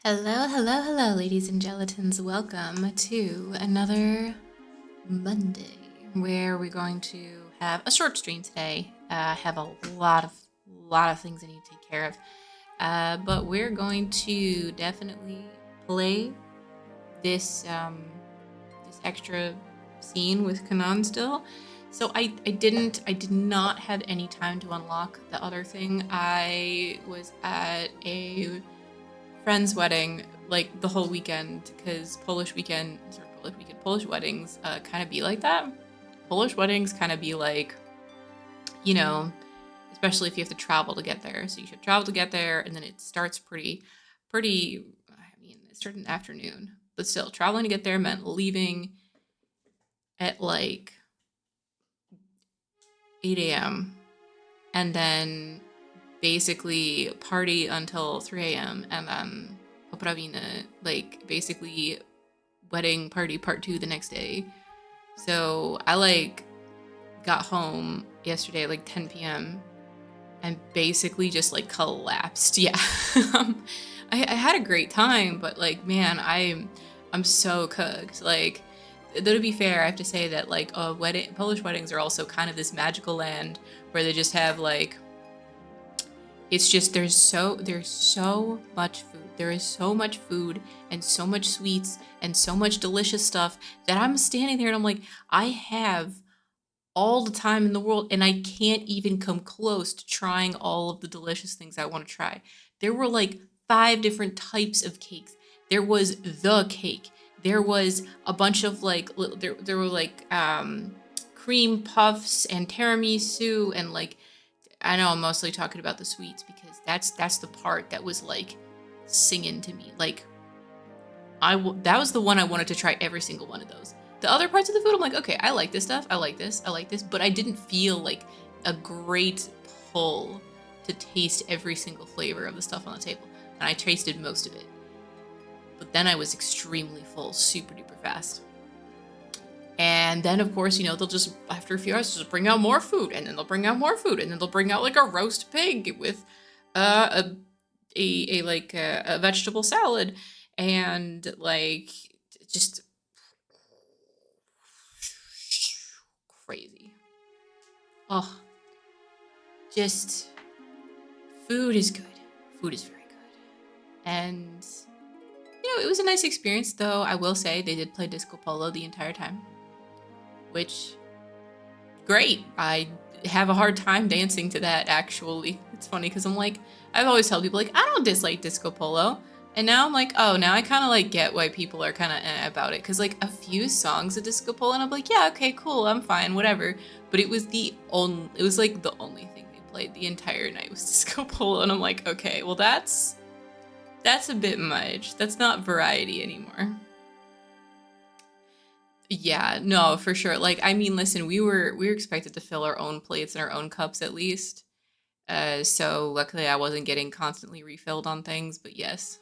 Hello, hello, hello, ladies and gelatins. Welcome to another Monday where we're going to have a short stream today. I have a lot of things I need to take care of, but we're going to definitely play this extra scene with Kanan still. So I did not have any time to unlock the other thing. I was at a friend's wedding like the whole weekend because Polish weddings kind of be like that. Polish weddings kind of be like, you know, especially if you have to travel to get there. So you should travel to get there, and then it starts pretty. I mean, it started in the afternoon, but still, traveling to get there meant leaving at like 8 a.m. and then basically party until 3 a.m. and then poprawiny, like basically wedding party part two the next day. So I like got home yesterday at like 10 p.m. and basically just like collapsed. Yeah. I had a great time, but like man, I'm so cooked. Like though to be fair, I have to say that like Polish weddings are also kind of this magical land where they just have like it's just there's so much food. There is so much food and so much sweets and so much delicious stuff that I'm standing there and I'm like, I have all the time in the world and I can't even come close to trying all of the delicious things I want to try. There were like five different types of cakes. There was the cake. There was a bunch of like there were like cream puffs and tiramisu and like I know I'm mostly talking about the sweets because that's the part that was like singing to me. Like that was the one I wanted to try every single one of those. The other parts of the food, I'm like, okay, I like this stuff, I like this, but I didn't feel like a great pull to taste every single flavor of the stuff on the table. And I tasted most of it. But then I was extremely full, super duper fast. And then, of course, they'll just, after a few hours, just bring out more food, and then they'll bring out more food, and then they'll bring out like a roast pig with a a vegetable salad, and like just crazy. Oh, just food is good. Food is very good, and it was a nice experience. Though I will say they did play disco polo the entire time, which great. I have a hard time dancing to that, actually. It's funny because I'm like, I've always told people, like, I don't dislike disco polo. And now I'm like, oh, now I kind of like get why people are kind of about it. Because like a few songs of disco polo, and I'm like, yeah, okay, cool, I'm fine, whatever. But it was like the only thing they played the entire night was disco polo. And I'm like, okay, well, that's a bit much. That's not variety anymore. Yeah, no, for sure. Like, I mean, listen, we were expected to fill our own plates and our own cups at least. So luckily I wasn't getting constantly refilled on things, but yes.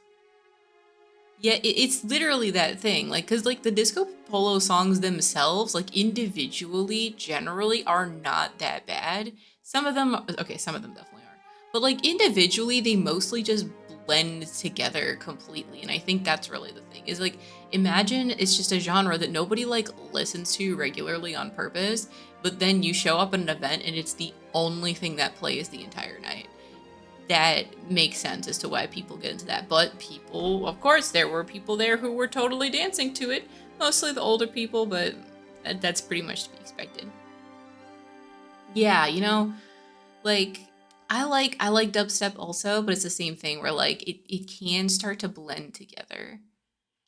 Yeah, it's literally that thing. Like, cause like the disco polo songs themselves, like individually, generally are not that bad. Some of them, okay, some of them definitely are, but like individually, they mostly just blend together completely. And I think that's really the thing. Is like, imagine it's just a genre that nobody like listens to regularly on purpose, but then you show up at an event and it's the only thing that plays the entire night. That makes sense as to why people get into that. But people, of course, there were people there who were totally dancing to it. Mostly the older people, but that's pretty much to be expected. Yeah, like I like dubstep also, but it's the same thing where like it can start to blend together.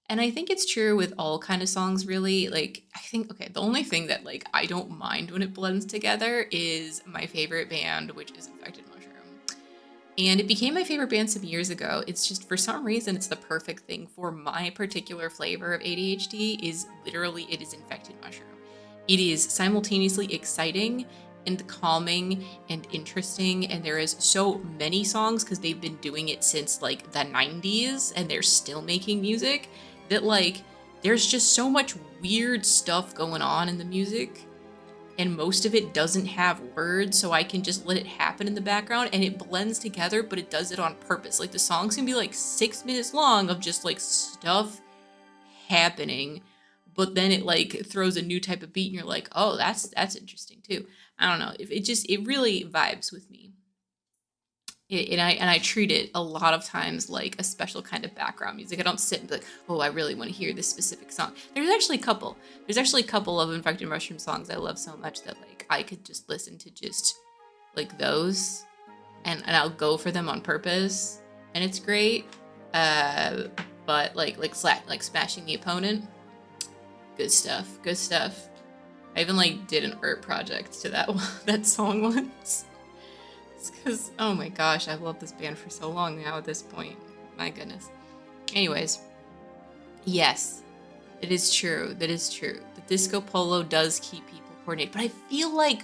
And I think it's true with all kind of songs really. Like I think okay, the only thing that like I don't mind when it blends together is my favorite band, which is Infected Mushroom. And it became my favorite band some years ago. It's just for some reason it's the perfect thing for my particular flavor of ADHD is literally it is infected mushroom. It is simultaneously exciting and calming and interesting and there is so many songs because they've been doing it since like the 90s and they're still making music that like there's just so much weird stuff going on in the music and most of it doesn't have words, so I can just let it happen in the background and it blends together, but it does it on purpose. Like the songs can be like 6 minutes long of just like stuff happening, but then it like throws a new type of beat and you're like, oh, that's interesting too. I don't know. It really vibes with me. And I treat it a lot of times like a special kind of background music. I don't sit and be like, oh, I really want to hear this specific song. There's actually a couple. There's actually a couple of Infected Mushroom songs I love so much that like I could just listen to just like those, and I'll go for them on purpose, and it's great. Uh, but like smashing the opponent, good stuff. Good stuff. I even like did an art project to that that song once. Because, oh my gosh, I've loved this band for so long now at this point. My goodness. Anyways, yes, it is true. That is true. The disco polo does keep people coordinated. But I feel like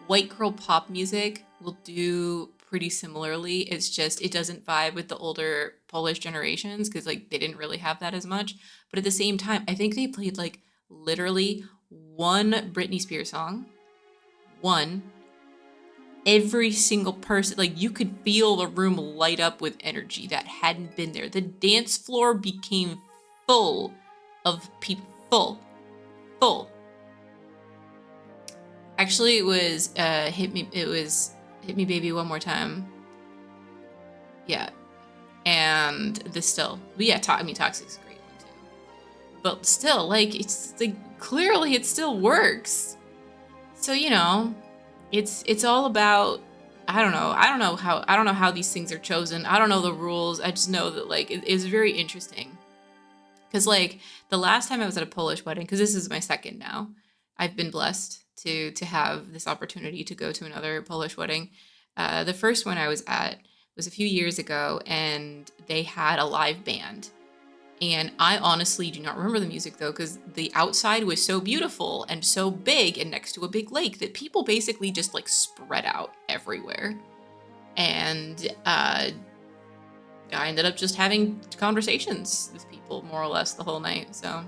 white girl pop music will do pretty similarly. It's just, it doesn't vibe with the older Polish generations because, like, they didn't really have that as much. But at the same time, I think they played, like, literally one Britney Spears song. One. Every single person, like you could feel the room light up with energy that hadn't been there. The dance floor became full of people. Full. Actually, it was hit me baby one more time. Yeah. And this still, but yeah, Toxic's a great one too. But still, like, it's like clearly it still works. So, you know, it's all about, I don't know how these things are chosen. I don't know the rules. I just know that like it's very interesting. Cause like the last time I was at a Polish wedding, because this is my second now, I've been blessed to have this opportunity to go to another Polish wedding. The first one I was at was a few years ago, and they had a live band. And I honestly do not remember the music though, because the outside was so beautiful and so big and next to a big lake that people basically just like spread out everywhere. And I ended up just having conversations with people more or less the whole night. So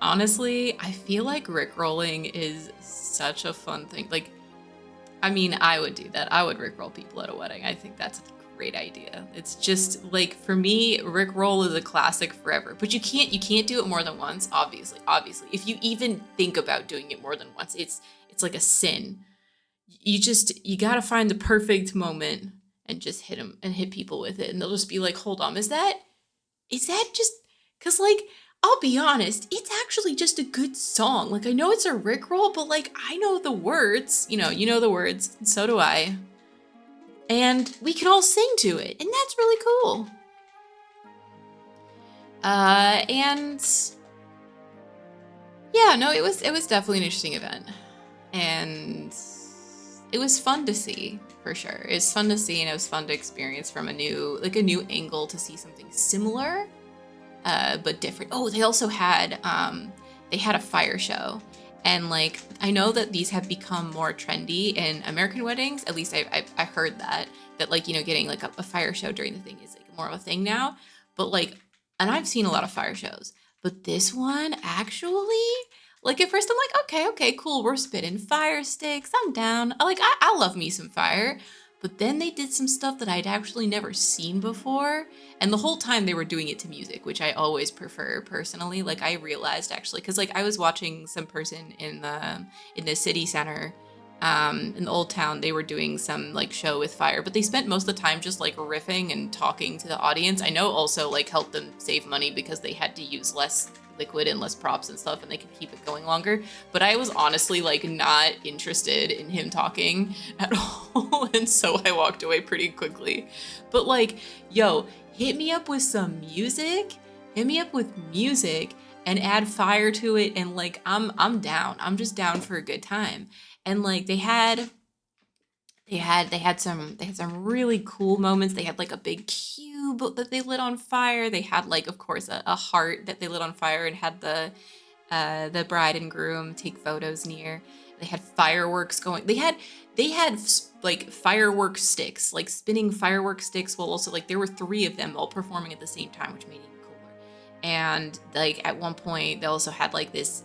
honestly, I feel like Rickrolling is such a fun thing. Like, I mean, I would do that. I would Rickroll people at a wedding. I think that's a great idea. It's just like, for me, Rickroll is a classic forever. But you can't do it more than once, obviously. If you even think about doing it more than once, it's like a sin. You gotta find the perfect moment and just hit them and hit people with it, and they'll just be like, hold on, is that just, because like, I'll be honest, it's actually just a good song. Like, I know it's a Rickroll, but like, I know the words. You know the words, and so do I. And we can all sing to it, and that's really cool. And yeah, no, it was definitely an interesting event, and it was fun to see for sure. It was fun to see, and it was fun to experience from a new angle to see something similar, but different. Oh, they also had a fire show. And like, I know that these have become more trendy in American weddings. At least I heard that like, you know, getting like a fire show during the thing is like more of a thing now. But like, and I've seen a lot of fire shows, but this one actually, like, at first I'm like, okay, cool. We're spitting fire sticks. I'm down. I love me some fire. But then they did some stuff that I'd actually never seen before. And the whole time they were doing it to music, which I always prefer personally. Like, I realized actually, because like I was watching some person in the city center, in the old town, they were doing some like show with fire, but they spent most of the time just like riffing and talking to the audience. I know also like helped them save money because they had to use less liquid and less props and stuff, and they could keep it going longer. But I was honestly like not interested in him talking at all, and so I walked away pretty quickly. But like, yo, hit me up with some music, and add fire to it, and like, I'm down. I'm just down for a good time. And like, they had some really cool moments. They had like a big cube that they lit on fire. They had like, of course, a heart that they lit on fire, and had the bride and groom take photos near. They had fireworks going. They had like firework sticks, like spinning firework sticks. While also like there were 3 of them all performing at the same time, which made it even cooler. And like at one point they also had like this,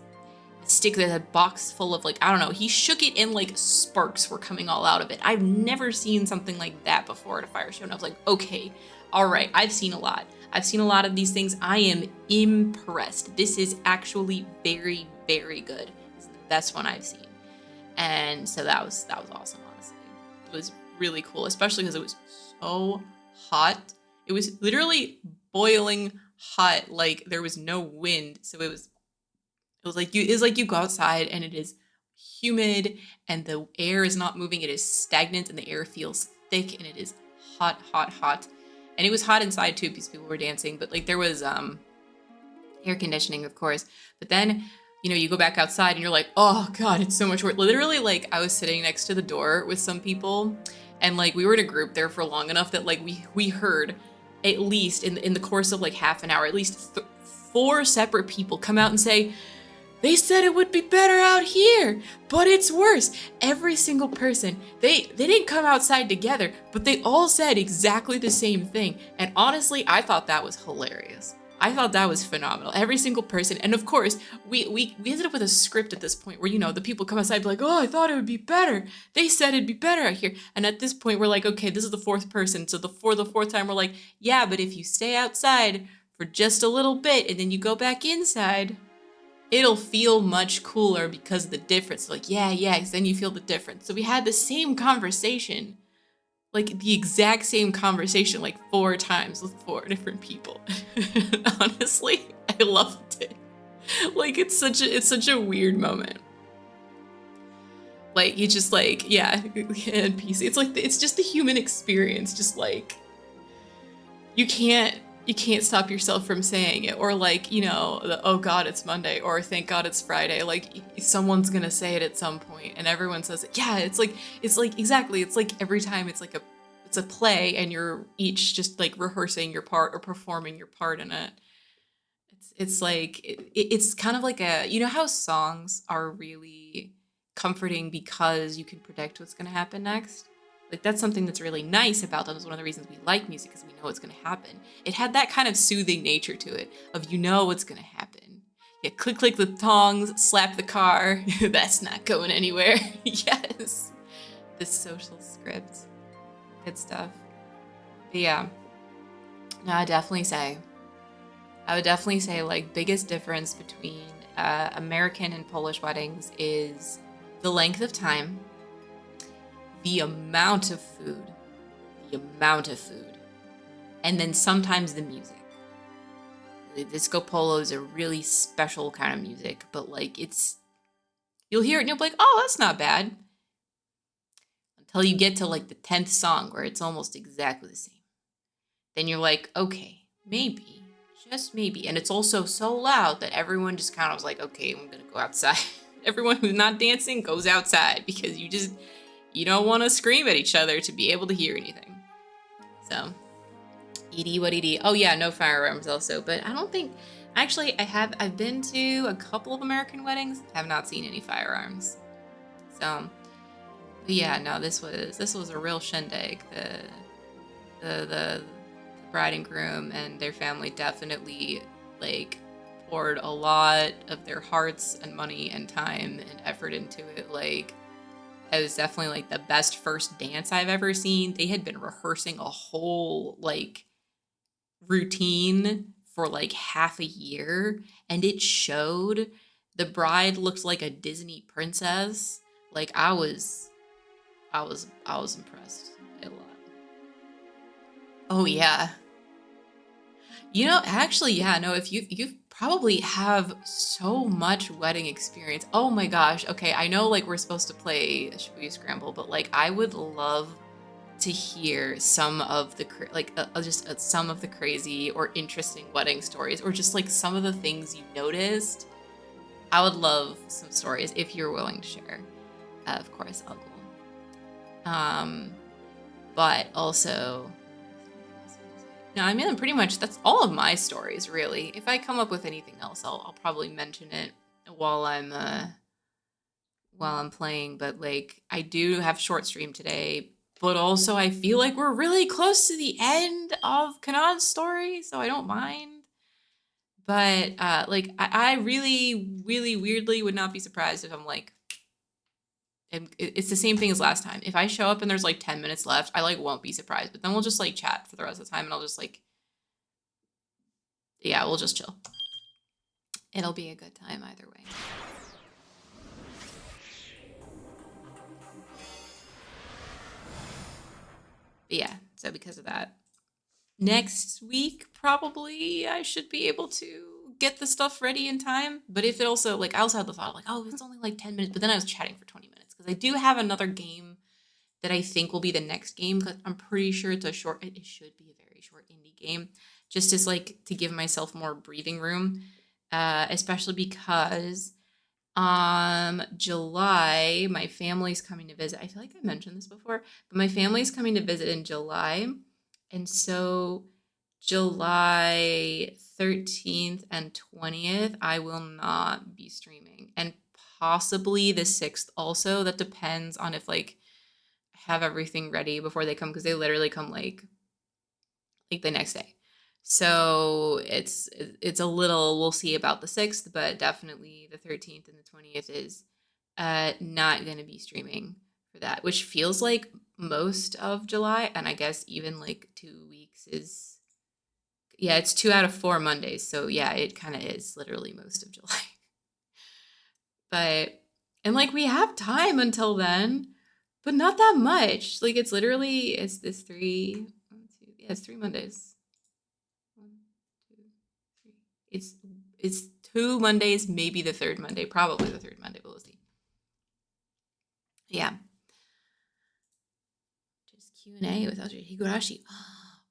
stick that a box full of like, I don't know, he shook it and like sparks were coming all out of it. I've never seen something like that before at a fire show. And I was like, okay, all right, I've seen a lot. I've seen a lot of these things. I am impressed. This is actually very, very good. It's the best one I've seen. And so that was awesome, honestly. It was really cool, especially because it was so hot. It was literally boiling hot, like there was no wind. So it was like you go outside and it is humid and the air is not moving. It is stagnant and the air feels thick and it is hot, hot, hot. And it was hot inside too because people were dancing, but like there was air conditioning, of course. But then, you know, you go back outside and you're like, oh God, it's so much work. Literally, like I was sitting next to the door with some people and like we were in a group there for long enough that like we heard at least in the course of like half an hour, at least 4 separate people come out and say, they said it would be better out here, but it's worse. Every single person, they didn't come outside together, but they all said exactly the same thing. And honestly, I thought that was hilarious. I thought that was phenomenal. Every single person, and of course, we ended up with a script at this point where, you know, the people come outside and be like, oh, I thought it would be better. They said it'd be better out here. And at this point, we're like, okay, this is the 4th person. So for the 4th time, we're like, yeah, but if you stay outside for just a little bit and then you go back inside, it'll feel much cooler because of the difference. Like, yeah, because then you feel the difference. So we had the same conversation, like the exact same conversation, like 4 times with 4 different people. Honestly, I loved it. Like it's such a weird moment. Like you just like, yeah, and PC. It's like it's just the human experience. Just like you can't stop yourself from saying it, or like, you know, oh God, it's Monday, or thank God it's Friday. Like someone's gonna say it at some point, and everyone says it. Yeah, it's like exactly. It's like every time it's a play, and you're each just like rehearsing your part or performing your part in it. It's like it's kind of like a, you know how songs are really comforting because you can predict what's gonna happen next. Like that's something that's really nice about them. Is one of the reasons we like music, because we know what's going to happen. It had that kind of soothing nature to it of, you know, what's going to happen. Yeah, click the tongs, slap the car. That's not going anywhere. Yes, the social script, good stuff. But yeah, no, I would definitely say like biggest difference between American and Polish weddings is the length of time, the amount of food, and then sometimes the music. The disco polo is a really special kind of music, but like you'll hear it and you'll be like, oh, that's not bad. Until you get to like the 10th song where it's almost exactly the same. Then you're like, okay, maybe, just maybe. And it's also so loud that everyone just kind of was like, okay, I'm gonna go outside. Everyone who's not dancing goes outside because you don't want to scream at each other to be able to hear anything. So, ED what ED. Oh yeah, no firearms also, but I don't think, actually I've been to a couple of American weddings, have not seen any firearms. So, but yeah, no, this was a real shindig. The bride and groom and their family definitely like poured a lot of their hearts and money and time and effort into it. Like it was definitely like the best first dance I've ever seen. They had been rehearsing a whole like routine for like half a year, and it showed. The bride looked like a Disney princess. Like I was impressed a lot. Oh yeah. You know, actually, yeah, no, if you probably have so much wedding experience. Oh my gosh. Okay, I know like we're supposed to play Shibuya Scramble, but like I would love to hear some of the some of the crazy or interesting wedding stories, or just like some of the things you noticed. I would love some stories if you're willing to share. Of course, I'll go. But also, no, I mean, pretty much that's all of my stories, really. If I come up with anything else, I'll probably mention it while I'm playing. But like, I do have short stream today, but also I feel like we're really close to the end of Kanan's story, so I don't mind. But like I really, really weirdly would not be surprised if I'm like, it's the same thing as last time. If I show up and there's like 10 minutes left, I like won't be surprised. But then we'll just like chat for the rest of the time and I'll just like, yeah, we'll just chill. It'll be a good time either way. But yeah, so because of that, next week probably I should be able to get the stuff ready in time. But if it also like I also had the thought like, oh, it's only like 10 minutes, but then I was chatting for 20 minutes because I do have another game that I think will be the next game because I'm pretty sure it's a short. It should be a very short indie game, just as like to give myself more breathing room, especially because July my family's coming to visit. I feel like I mentioned this before, but my family's coming to visit in July, and so July 13th and 20th I will not be streaming, and possibly the 6th also. That depends on if like have everything ready before they come because they literally come like the next day. So it's a little we'll see about the 6th, but definitely the 13th and the 20th is not going to be streaming for that, which feels like most of July, and I guess even like 2 weeks is yeah, it's 2 out of 4 Mondays. So yeah, it kind of is literally most of July. But and like we have time until then, but not that much. Like it's literally it's this three, one, two, yeah, it's 3 Mondays. 1, 2, 3. It's 2 Mondays, maybe the third Monday, probably the third Monday. But we'll see. Yeah, just Q&A with Elder Higurashi.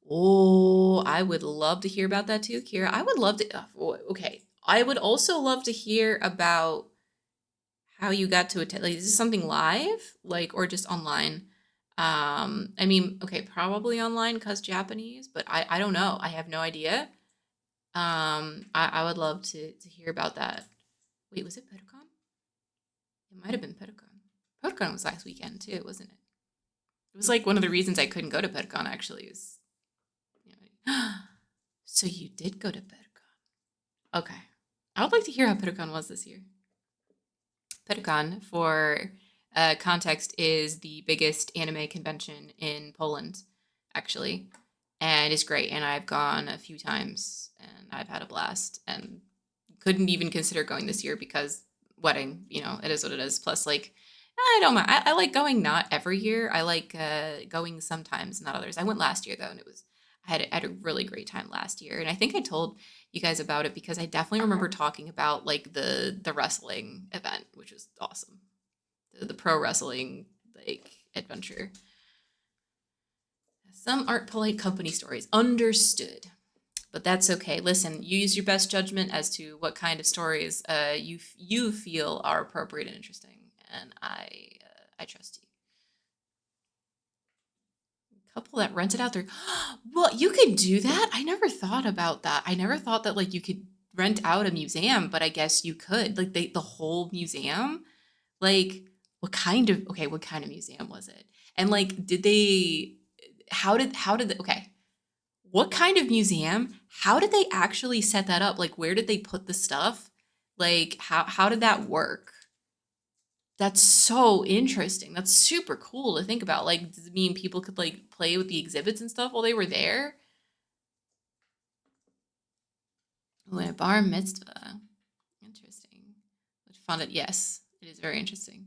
Oh, I would love to hear about that too, Kira. I would love to. Okay, I would also love to hear about how you got to attend. Like, is this something live, like, or just online? I mean, okay, probably online because Japanese, but I don't know. I have no idea. I would love to hear about that. Wait, was it Petacon? It might have been Petacon. Petacon was last weekend too, wasn't it? It was like one of the reasons I couldn't go to Petacon actually is, you know, so you did go to Petacon. Okay. I would like to hear how Petacon was this year. Petacon, for context, is the biggest anime convention in Poland, actually, and it's great. And I've gone a few times, and I've had a blast, and couldn't even consider going this year because wedding. You know, it is what it is. Plus, like, I don't mind. I like going not every year. I like going sometimes, not others. I went last year though, and it was I had a really great time last year, and I think I told you guys about it because I definitely remember talking about like the wrestling event, which was awesome. The pro wrestling like adventure. Some aren't polite company stories. Understood. But that's okay. Listen, you use your best judgment as to what kind of stories you feel are appropriate and interesting, and I trust you. Couple that rented out their well, you could do that. I never thought about that. I never thought that like you could rent out a museum, but I guess you could. Like the whole museum. Like what kind of museum was it? And like did they how did okay. What kind of museum? How did they actually set that up? Like where did they put the stuff? Like how did that work? That's so interesting. That's super cool to think about. Like, does it mean people could like play with the exhibits and stuff while they were there? Oh, and a bar mitzvah. Interesting. Which found it, yes, it is very interesting.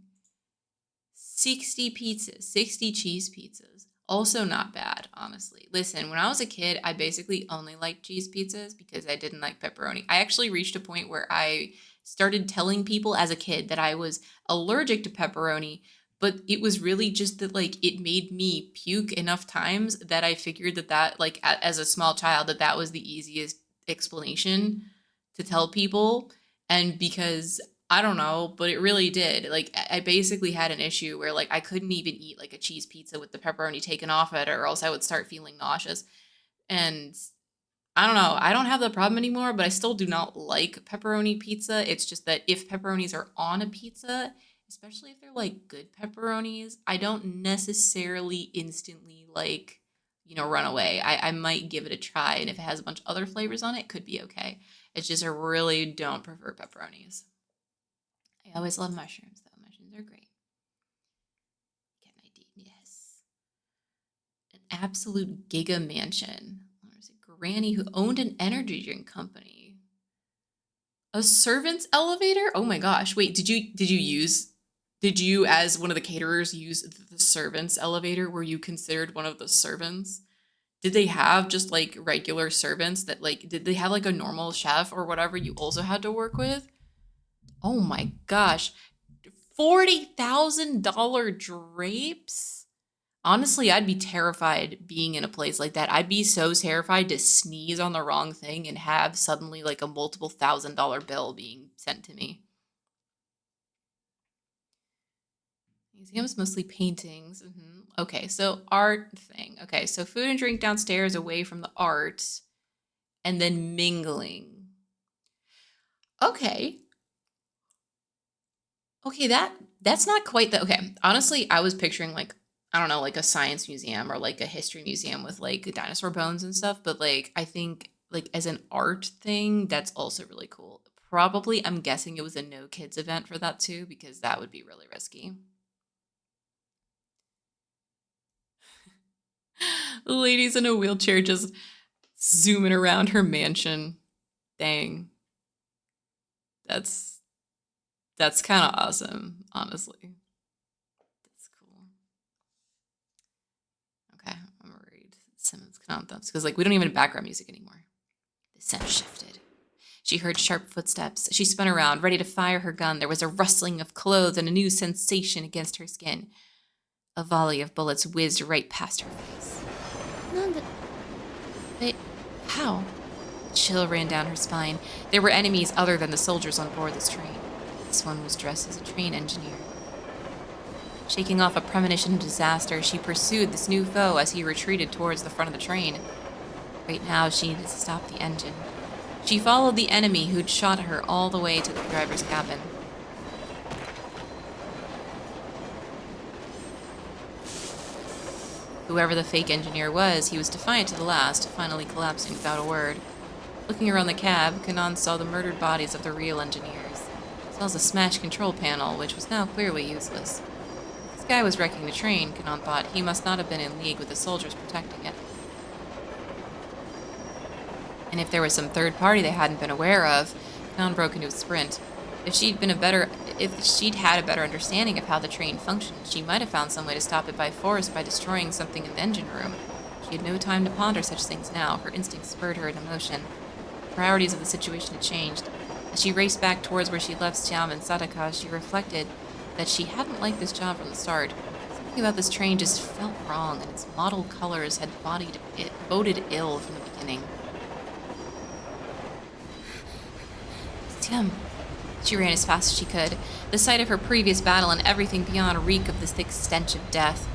60 pizzas, 60 cheese pizzas. Also not bad, honestly. Listen, when I was a kid, I basically only liked cheese pizzas because I didn't like pepperoni. I actually reached a point where I started telling people as a kid that I was allergic to pepperoni, but it was really just that like it made me puke enough times that I figured that like as a small child that was the easiest explanation to tell people. And because I don't know, but it really did. Like I basically had an issue where like I couldn't even eat like a cheese pizza with the pepperoni taken off it, or else I would start feeling nauseous. And I don't know. I don't have that problem anymore, but I still do not like pepperoni pizza. It's just that if pepperonis are on a pizza, especially if they're like good pepperonis, I don't necessarily instantly like run away. I might give it a try, and if it has a bunch of other flavors on it, it could be okay. It's just I really don't prefer pepperonis. I always love mushrooms, though. Mushrooms are great. Get an ID. Yes. An absolute giga mansion. There's a granny who owned an energy drink company. A servant's elevator? Oh my gosh. Wait, did you as one of the caterers use the servant's elevator? Were you considered one of the servants? Did they have just like regular servants that like did they have like a normal chef or whatever you also had to work with? Oh my gosh. $40,000 drapes? Honestly, I'd be terrified being in a place like that. I'd be so terrified to sneeze on the wrong thing and have suddenly like a multiple $1,000 bill being sent to me. Museums, mostly paintings. Okay, so art thing. Okay, so food and drink downstairs away from the art and then mingling. Okay. Okay, that's not quite the okay. Honestly, I was picturing like I don't know, like a science museum or like a history museum with like dinosaur bones and stuff, but like I think like as an art thing, that's also really cool. Probably I'm guessing it was a no kids event for that too because that would be really risky. Ladies in a wheelchair just zooming around her mansion. Dang. That's kind of awesome, honestly. That's cool. Okay, I'm gonna read Simmons anthems because like we don't even have background music anymore. The scent shifted. She heard sharp footsteps. She spun around, ready to fire her gun. There was a rustling of clothes and a new sensation against her skin. A volley of bullets whizzed right past her face. Wait, how? A chill ran down her spine. There were enemies other than the soldiers on board this train. This one was dressed as a train engineer. Shaking off a premonition of disaster, she pursued this new foe as he retreated towards the front of the train. Right now, she needed to stop the engine. She followed the enemy who'd shot her all the way to the driver's cabin. Whoever the fake engineer was, he was defiant to the last, finally collapsing without a word. Looking around the cab, Kanan saw the murdered bodies of the real engineers, as well as a smashed control panel, which was now clearly useless. If this guy was wrecking the train, Kanan thought, he must not have been in league with the soldiers protecting it. And if there was some third party they hadn't been aware of, Kanan broke into a sprint. If she'd had a better understanding of how the train functioned, she might have found some way to stop it by force by destroying something in the engine room. She had no time to ponder such things now. Her instincts spurred her into motion. The priorities of the situation had changed. As she raced back towards where she'd left Xiam and Sadaka, she reflected that she hadn't liked this job from the start. Something about this train just felt wrong, and its model colors had boded ill from the beginning. Xiam. She ran as fast as she could. The sight of her previous battle and everything beyond reeked of the thick stench of death.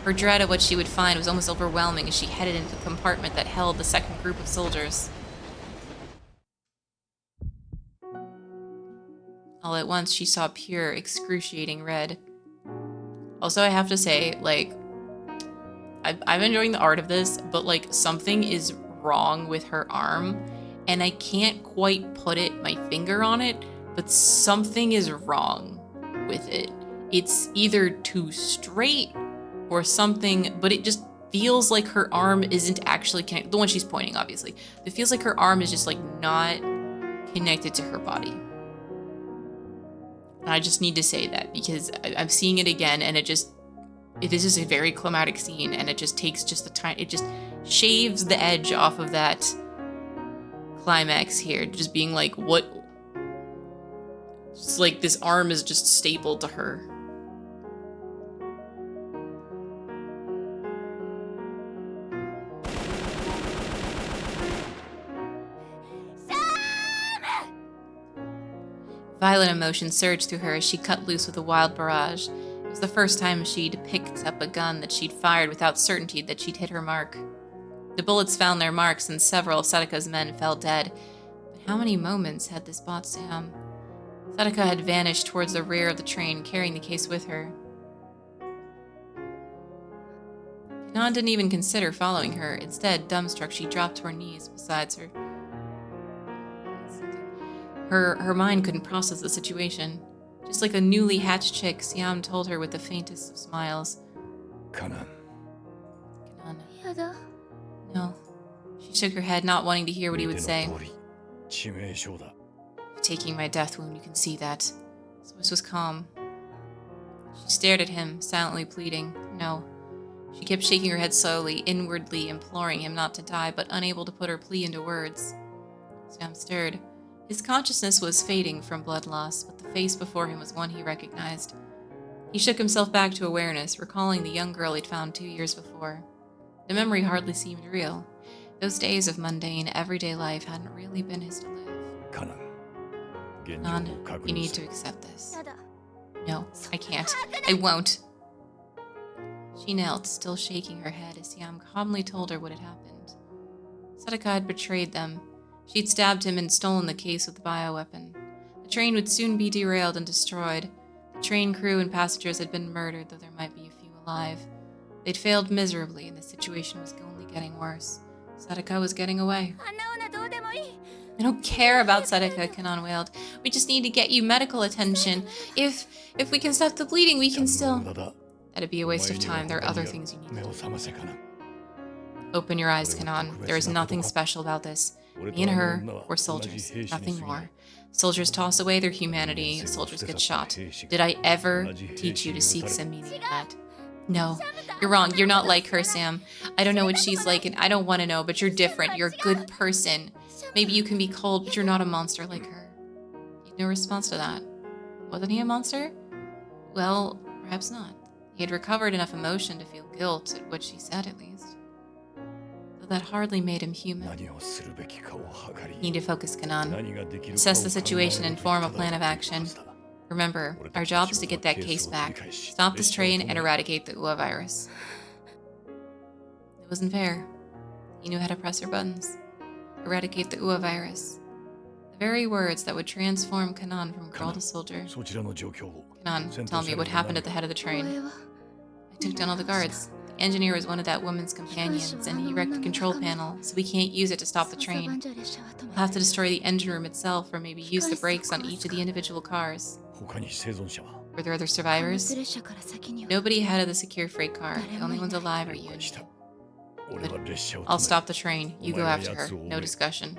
Her dread of what she would find was almost overwhelming as she headed into the compartment that held the second group of soldiers. All at once, she saw pure, excruciating red. Also, I have to say, like, I'm enjoying the art of this, but, like, something is wrong with her arm, and I can't quite put my finger on it, but something is wrong with it. It's either too straight or something, but it just feels like her arm isn't actually connected. The one she's pointing, obviously. It feels like her arm is just, like, not connected to her body. And I just need to say that because I'm seeing it again, and this is a very climatic scene, and it just takes just it just shaves the edge off of that climax here, just being like, what? It's like this arm is just stapled to her. Violent emotion surged through her as she cut loose with a wild barrage. It was the first time she'd picked up a gun that she'd fired without certainty that she'd hit her mark. The bullets found their marks, and several of Sadaka's men fell dead. But how many moments had this bought Sam? Sadaka had vanished towards the rear of the train, carrying the case with her. Kanan didn't even consider following her. Instead, dumbstruck, she dropped to her knees beside her. Her mind couldn't process the situation. Just like a newly hatched chick, Siam told her with the faintest of smiles. Kanan. No. She shook her head, not wanting to hear what he would say. Taking my death wound, you can see that. His voice was calm. She stared at him, silently pleading. No. She kept shaking her head slowly, inwardly imploring him not to die, but unable to put her plea into words. Sam stirred. His consciousness was fading from blood loss, but the face before him was one he recognized. He shook himself back to awareness, recalling the young girl he'd found 2 years before. The memory hardly seemed real. Those days of mundane, everyday life hadn't really been his to live. Kanan, you need to accept this. No, I can't. I won't. She knelt, still shaking her head as Siam calmly told her what had happened. Sadaka had betrayed them. She'd stabbed him and stolen the case with the bioweapon. The train would soon be derailed and destroyed. The train crew and passengers had been murdered, though there might be a few alive. They'd failed miserably, and the situation was only getting worse. Sadaka was getting away. I don't care about Sadaka, Kanan wailed. We just need to get you medical attention. If we can stop the bleeding, we can still... That'd be a waste of time. There are other things you need to do. Open your eyes, Kanan. There is nothing special about this. Me and her, we're soldiers. Nothing more. Soldiers toss away their humanity. Soldiers get shot. Did I ever teach you to seek some meaning in that? No. You're wrong. You're not like her, Sam. I don't know what she's like, and I don't want to know, but you're different. You're a good person. Maybe you can be cold, but you're not a monster like her. He had no response to that. Wasn't he a monster? Well, perhaps not. He had recovered enough emotion to feel guilt at what she said, at least. Though that hardly made him human. You need to focus, Kanan. Assess the situation and form a plan of action. Remember, our job is to get that case back, stop this train, and eradicate the UA virus. It wasn't fair. He knew how to press her buttons. Eradicate the UA virus. The very words that would transform Kanan from girl to soldier. Kanan, tell me what happened at the head of the train. I took down all the guards. The engineer was one of that woman's companions, and he wrecked the control panel, so we can't use it to stop the train. We'll have to destroy the engine room itself, or maybe use the brakes on each of the individual cars. Were there other survivors? Nobody ahead of the secure freight car. The only ones alive are you and me. Good. I'll stop the train. You go after her. No discussion.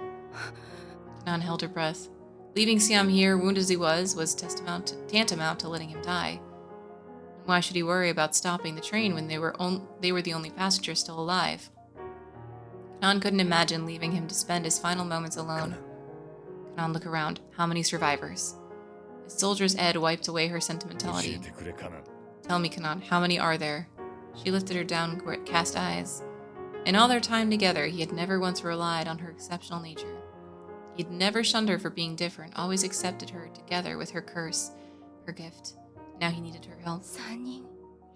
Kanan held her breath. Leaving Siam here, wounded as he was tantamount to letting him die. Why should he worry about stopping the train when they were the only passengers still alive? Kanan couldn't imagine leaving him to spend his final moments alone. Kanan looked around. How many survivors? His soldier's Ed wiped away her sentimentality. Tell me, Kanan, how many are there? She lifted her downcast eyes. In all their time together, he had never once relied on her exceptional nature. He had never shunned her for being different, always accepted her together with her curse, her gift. Now he needed her help.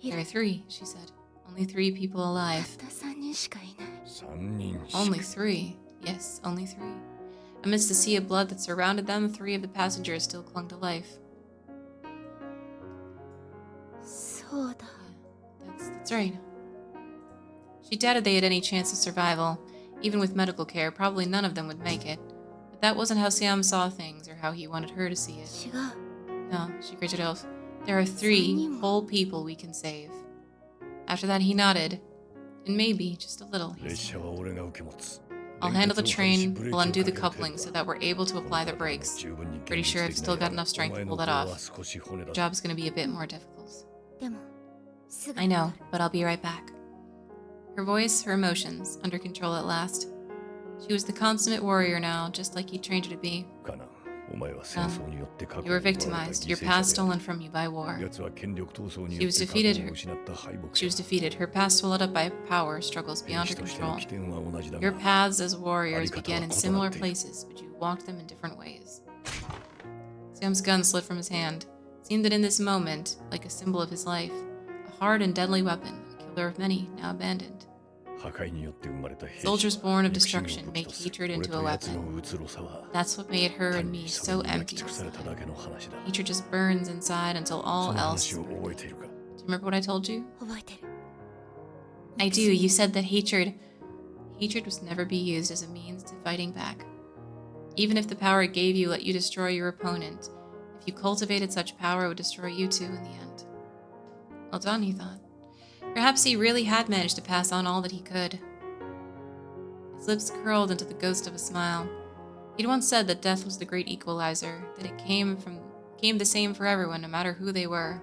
There are 3, she said. Only 3 people alive. Only 3. Yes, only 3. Amidst the sea of blood that surrounded them, 3 of the passengers still clung to life. Yeah, that's right. She doubted they had any chance of survival. Even with medical care, probably none of them would make it. But that wasn't how Siam saw things, or how he wanted her to see it. No, she gritted off. There are 3 whole people we can save. After that, he nodded. And maybe, just a little, he said. I'll handle the train, we'll undo the coupling so that we're able to apply the brakes. Pretty sure I've still got enough strength to pull that off. The job's gonna be a bit more difficult. I know, but I'll be right back. Her voice, her emotions, under control at last. She was the consummate warrior now, just like he trained her to be. You were victimized, your past stolen from you by war. She was defeated. Her past swallowed up by power, struggles beyond her control. Your paths as warriors began in similar places, but you walked them in different ways. Sam's gun slid from his hand. It seemed that in this moment, like a symbol of his life, a hard and deadly weapon, a killer of many, now abandoned. Soldiers born of destruction make hatred into a weapon. That's what made her and me so empty. Hatred just burns inside until all else is burned. Do you remember what I told you? I do. You said that hatred was never be used as a means to fighting back. Even if the power it gave you let you destroy your opponent, if you cultivated such power, it would destroy you too in the end. Well done, he thought. Perhaps he really had managed to pass on all that he could. His lips curled into the ghost of a smile. He'd once said that death was the great equalizer, that it came the same for everyone, no matter who they were.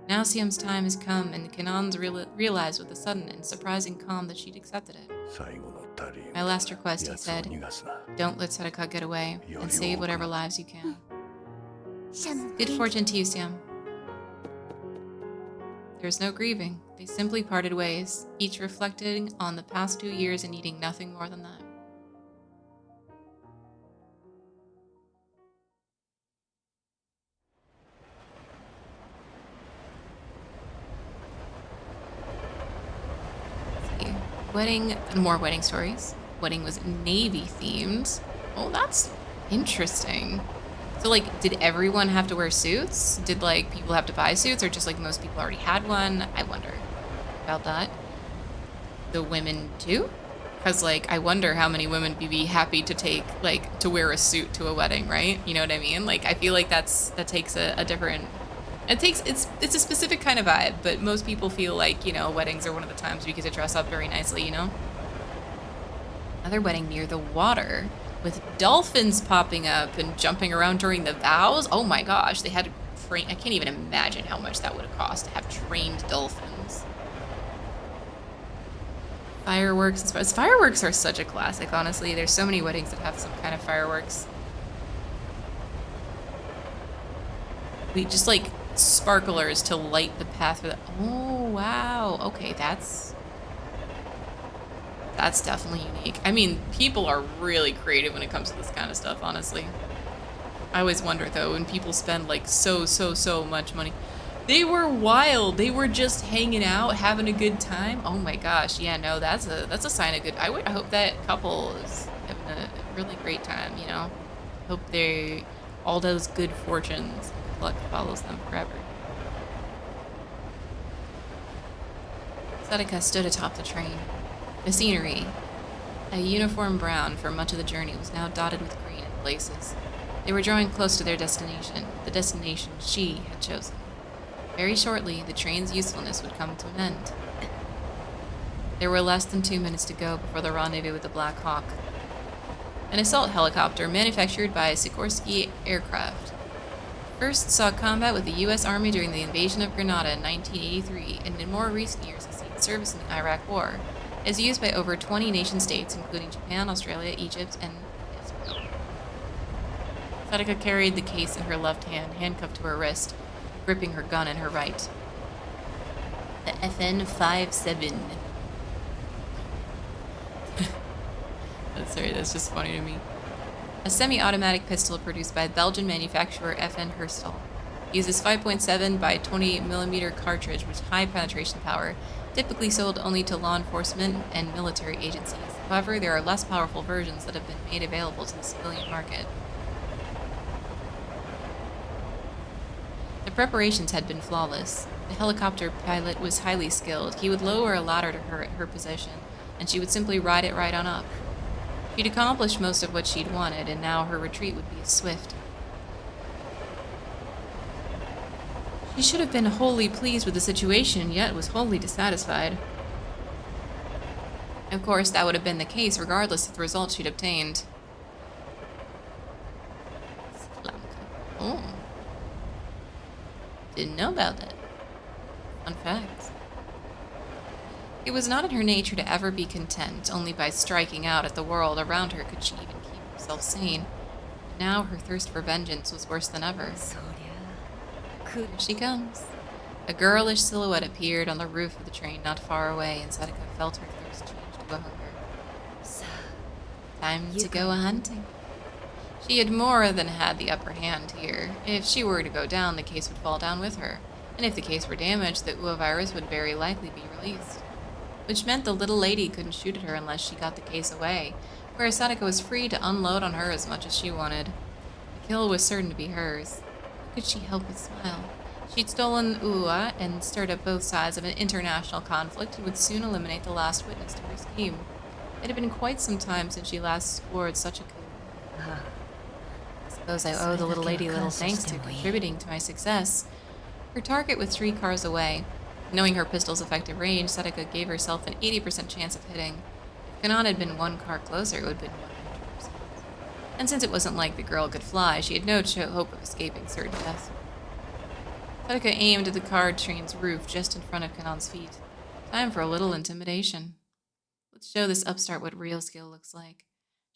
Now Siam's time has come, and the Kanans realized with a sudden and surprising calm that she'd accepted it. My last request, he said, don't let Sadaka get away, and save whatever lives you can. Good fortune to you, Siam. There was no grieving. They simply parted ways, each reflecting on the past 2 years and needing nothing more than that. More wedding stories. Wedding was Navy themed. Oh, that's interesting. So, like, did everyone have to wear suits? Did, like, people have to buy suits, or just, like, most people already had one? I wonder about that. The women, too? Because, like, I wonder how many women would be happy to take, like, to wear a suit to a wedding, right? You know what I mean? Like, I feel like that takes a different... It's a specific kind of vibe, but most people feel like, you know, weddings are one of the times we get to dress up very nicely, you know? Another wedding near the water, with dolphins popping up and jumping around during the vows. Oh my gosh, they had to train. I can't even imagine how much that would have cost to have trained dolphins. Fireworks. Fireworks are such a classic, honestly. There's so many weddings that have some kind of fireworks. We just like sparklers to light the path for the... Oh, wow. Okay, that's definitely unique. I mean, people are really creative when it comes to this kind of stuff, honestly. I always wonder, though, when people spend, like, so much money. They were wild. They were just hanging out, having a good time. Oh, my gosh. Yeah, no, that's a sign of good... I hope that couple is having a really great time, you know? Hope all those good fortunes and good luck follows them forever. Sadaka stood atop the train. The scenery, a uniform brown for much of the journey, was now dotted with green in places. They were drawing close to their destination, the destination she had chosen. Very shortly, the train's usefulness would come to an end. There were less than 2 minutes to go before the rendezvous with the Black Hawk, an assault helicopter manufactured by Sikorsky Aircraft. First saw combat with the U.S. Army during the invasion of Grenada in 1983, and in more recent years has seen service in the Iraq War. It is used by over 20 nation-states, including Japan, Australia, Egypt, and Israel. Sadaka carried the case in her left hand, handcuffed to her wrist, gripping her gun in her right. The FN-57. Sorry, that's just funny to me. A semi-automatic pistol produced by Belgian manufacturer FN Herstal. Uses 5.7 by 20 millimeter cartridge with high penetration power, typically sold only to law enforcement and military agencies. However, there are less powerful versions that have been made available to the civilian market. The preparations had been flawless. The helicopter pilot was highly skilled. He would lower a ladder to her position, and she would simply ride it right on up. She'd accomplished most of what she'd wanted, and now her retreat would be swift. She should have been wholly pleased with the situation, yet was wholly dissatisfied. Of course, that would have been the case regardless of the results she'd obtained. Oh. Didn't know about that. Fun fact. It was not in her nature to ever be content. Only by striking out at the world around her could she even keep herself sane. And now her thirst for vengeance was worse than ever. Here she comes. A girlish silhouette appeared on the roof of the train not far away, and Sadaka felt her thirst change to a hunger. Time to go a-hunting. She had more than had the upper hand here. If she were to go down, the case would fall down with her. And if the case were damaged, the Ua virus would very likely be released. Which meant the little lady couldn't shoot at her unless she got the case away, whereas Sadaka was free to unload on her as much as she wanted. The kill was certain to be hers. How could she help but smile? She'd stolen Ua and stirred up both sides of an international conflict and would soon eliminate the last witness to her scheme. It had been quite some time since she last scored such a coup. I suppose I owe the little lady little thanks to contributing to my success. Her target was 3 cars away. Knowing her pistol's effective range, Sadaka gave herself an 80% chance of hitting. If Kanan had been 1 car closer, it would have been 100%. And since it wasn't like the girl could fly, she had no hope of escaping certain death. Sadaka aimed at the car train's roof just in front of Kanan's feet. Time for a little intimidation. Let's show this upstart what real skill looks like.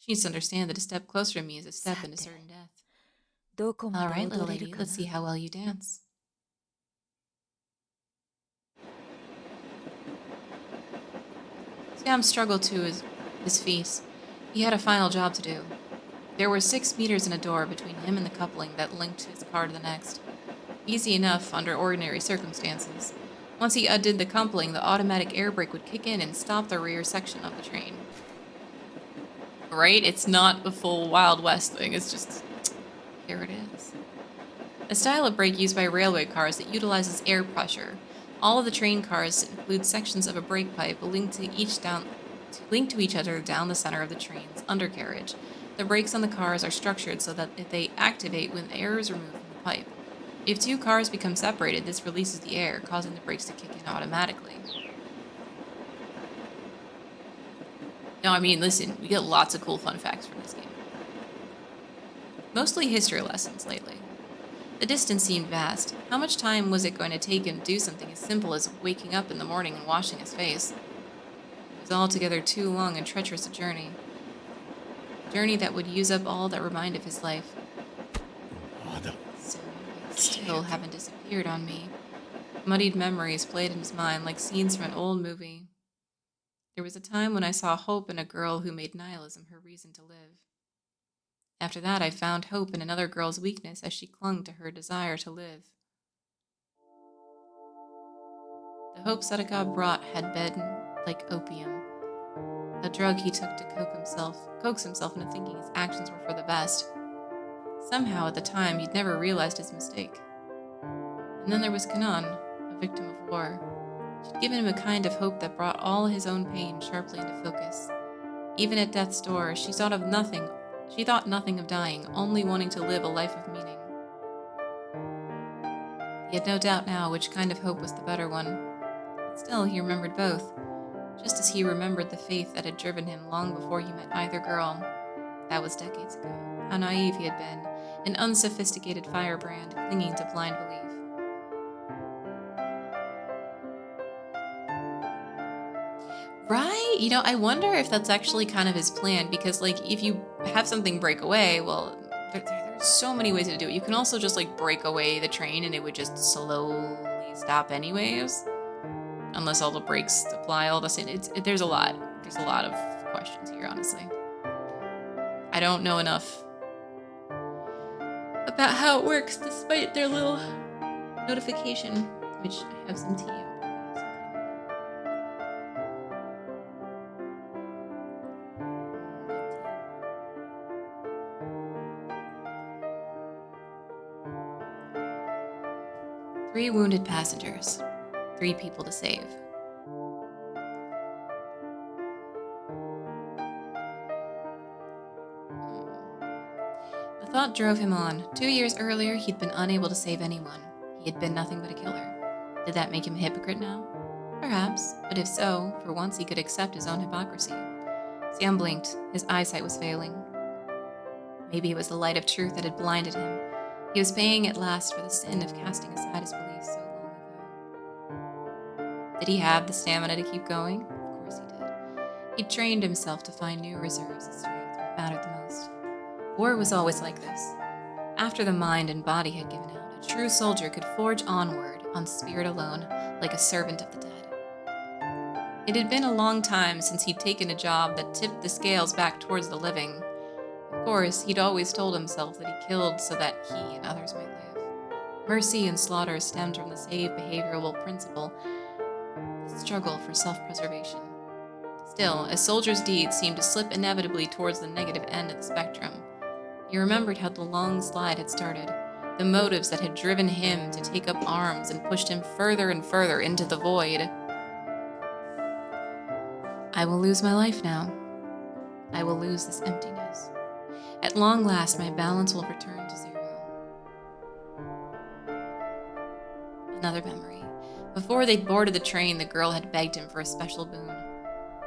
She needs to understand that a step closer to me is a step into certain death. All right, little lady, let's see how well you dance. Sam struggled to his feet. He had a final job to do. There were 6 meters and a door between him and the coupling that linked his car to the next. Easy enough under ordinary circumstances. Once he undid the coupling, the automatic air brake would kick in and stop the rear section of the train. Right? It's not a full Wild West thing, it's just... here it is. A style of brake used by railway cars that utilizes air pressure. All of the train cars include sections of a brake pipe linked to each other down the center of the train's undercarriage. The brakes on the cars are structured so that if they activate when the air is removed from the pipe. If 2 cars become separated, this releases the air, causing the brakes to kick in automatically. No, I mean, listen, we get lots of cool fun facts from this game. Mostly history lessons lately. The distance seemed vast. How much time was it going to take him to do something as simple as waking up in the morning and washing his face? It was altogether too long and treacherous a journey. A journey that would use up all that remained of his life. So, they still haven't disappeared on me. Muddied memories played in his mind like scenes from an old movie. There was a time when I saw hope in a girl who made nihilism her reason to live. After that, I found hope in another girl's weakness as she clung to her desire to live. The hope Sadaka brought had been like opium, a drug he took to coax himself into thinking his actions were for the best. Somehow, at the time, he'd never realized his mistake. And then there was Kanan, a victim of war. She'd given him a kind of hope that brought all his own pain sharply into focus. Even at death's door, she thought nothing of dying, only wanting to live a life of meaning. He had no doubt now which kind of hope was the better one. But still, he remembered both, just as he remembered the faith that had driven him long before he met either girl. That was decades ago. How naive he had been, an unsophisticated firebrand clinging to blind belief. Right? You know, I wonder if that's actually kind of his plan, because, like, if you have something break away, well, there's so many ways to do it. You can also just, like, break away the train and it would just slowly stop anyways. Unless all the brakes apply all the same. There's a lot. There's a lot of questions here, honestly. I don't know enough about how it works, despite their little notification, which I have some tea. 3 wounded passengers, 3 people to save. The thought drove him on. 2 years earlier, he'd been unable to save anyone. He had been nothing but a killer. Did that make him a hypocrite now? Perhaps, but if so, for once he could accept his own hypocrisy. Sam blinked. His eyesight was failing. Maybe it was the light of truth that had blinded him. He was paying at last for the sin of casting aside his beliefs so long ago. Did he have the stamina to keep going? Of course he did. He'd trained himself to find new reserves of strength when it mattered the most. War was always like this. After the mind and body had given out, a true soldier could forge onward on spirit alone, like a servant of the dead. It had been a long time since he'd taken a job that tipped the scales back towards the living. Of course, he'd always told himself that he killed so that he and others might live. Mercy and slaughter stemmed from the same behavioral principle, the struggle for self-preservation. Still, a soldier's deeds seemed to slip inevitably towards the negative end of the spectrum. He remembered how the long slide had started. the motives that had driven him to take up arms and pushed him further and further into the void. I will lose my life now. I will lose this emptiness. At long last, my balance will return to 0. Another memory. Before they'd boarded the train, the girl had begged him for a special boon.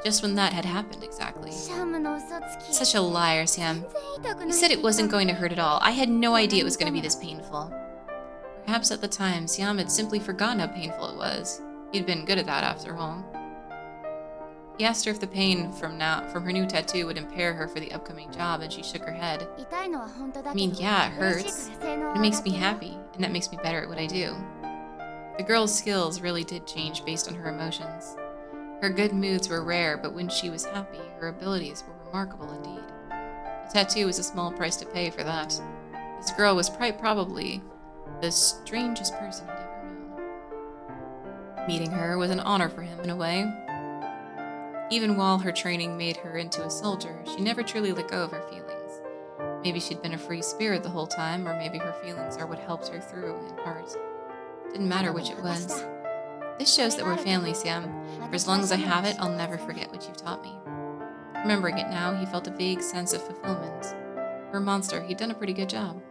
Just when that had happened exactly. Such a liar, Sam. You said it wasn't going to hurt at all. I had no idea it was going to be this painful. Perhaps at the time, Siam had simply forgotten how painful it was. He'd been good at that after all. He asked her if the pain from her new tattoo would impair her for the upcoming job, and she shook her head. I mean, yeah, it hurts. It makes me happy, and that makes me better at what I do. The girl's skills really did change based on her emotions. Her good moods were rare, but when she was happy, her abilities were remarkable indeed. A tattoo was a small price to pay for that. This girl was quite probably the strangest person he'd ever known. Meeting her was an honor for him in a way. Even while her training made her into a soldier, she never truly let go of her feelings. Maybe she'd been a free spirit the whole time, or maybe her feelings are what helped her through in part. Didn't matter which it was. This shows that we're family, Sam. For as long as I have it, I'll never forget what you've taught me. Remembering it now, he felt a vague sense of fulfillment. For a monster, he'd done a pretty good job.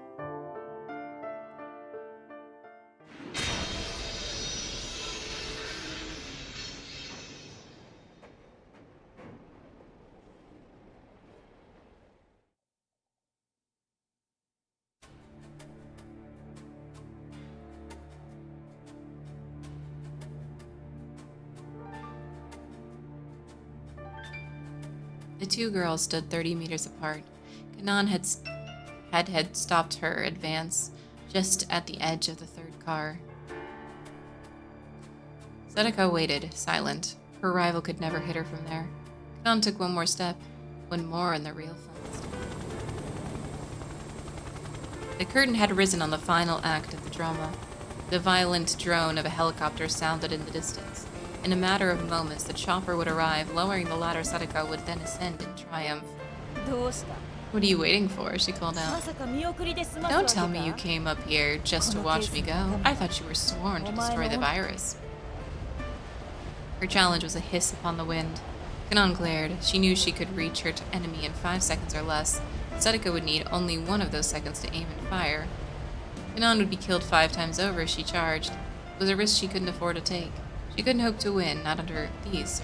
The two girls stood 30 meters apart. Kanan had stopped her advance just at the edge of the third car. Sadako waited, silent. Her rival could never hit her from there. Kanan took one more step, one more in the real film. The curtain had risen on the final act of the drama. The violent drone of a helicopter sounded in the distance. In a matter of moments, the chopper would arrive. Lowering the ladder, Sadako would then ascend in triumph. What are you waiting for? She called out. Don't tell me you came up here just to watch me go. I thought you were sworn to destroy the virus. Her challenge was a hiss upon the wind. Kanan glared. She knew she could reach her enemy in 5 seconds or less. Sadako would need only one of those seconds to aim and fire. Kanan would be killed 5 times over if she charged. It was a risk she couldn't afford to take. She couldn't hope to win, not under these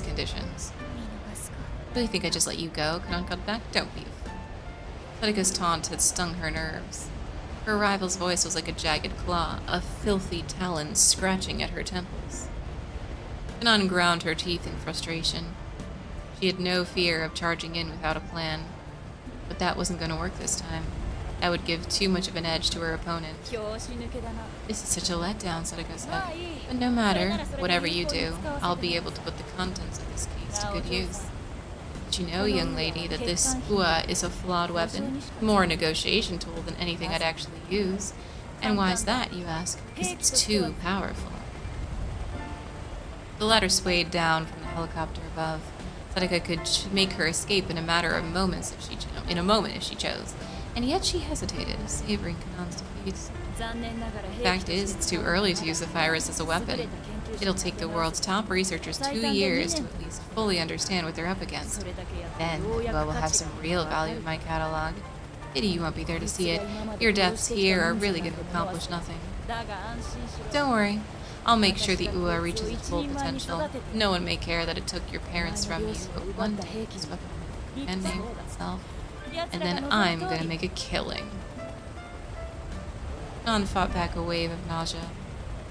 conditions. Really think I just let you go? Kanan called back. Don't be. Sadako's taunt had stung her nerves. Her rival's voice was like a jagged claw, a filthy talon scratching at her temples. Kanan ground her teeth in frustration. She had no fear of charging in without a plan. But that wasn't going to work this time. That would give too much of an edge to her opponent. This is such a letdown, Sadako said. But no matter, whatever you do, I'll be able to put the contents of this case to good use. But you know, young lady, that this ua is a flawed weapon, more a negotiation tool than anything I'd actually use. And why is that, you ask? Because it's too powerful. The ladder swayed down from the helicopter above. Sadako could make her escape in a matter of moments if she chose. And yet she hesitated, savoring Kanan's defeat. The fact is, it's too early to use the virus as a weapon. It'll take the world's top researchers 2 years to at least fully understand what they're up against. Then, Ua will have some real value in my catalog. Pity you won't be there to see it. Your deaths here are really going to accomplish nothing. Don't worry. I'll make sure the Ua reaches its full potential. No one may care that it took your parents from you, but one day this weapon will be a name for itself. And then I'm gonna make a killing. Kanan fought back a wave of nausea.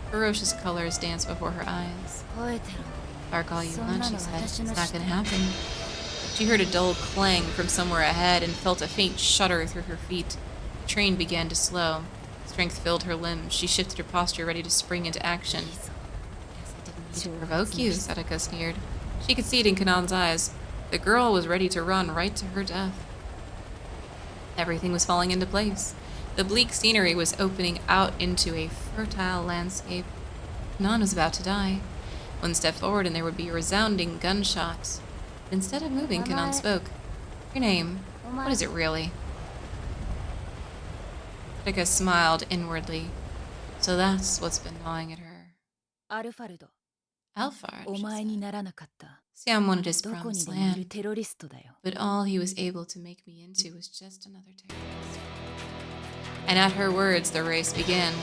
Ferocious colors danced before her eyes. Bark all you want, she said. It's not gonna happen. She heard a dull clang from somewhere ahead and felt a faint shudder through her feet. The train began to slow. Strength filled her limbs. She shifted her posture, ready to spring into action. Guess I didn't need to provoke you, Sadako sneered. She could see it in Kanan's eyes. The girl was ready to run right to her death. Everything was falling into place. The bleak scenery was opening out into a fertile landscape. Kanan was about to die. One step forward and there would be a resounding gunshot. But instead of moving, Kanan spoke. Your name, what is it really? Rika smiled inwardly. So that's what's been gnawing at her. Alfred, Alphard, she お前に said. ならなかった。 Sam wanted his どこに promised でもいる land, テロリストだよ。 but all he was able to make me into was just another terrorist. And at her words, the race began.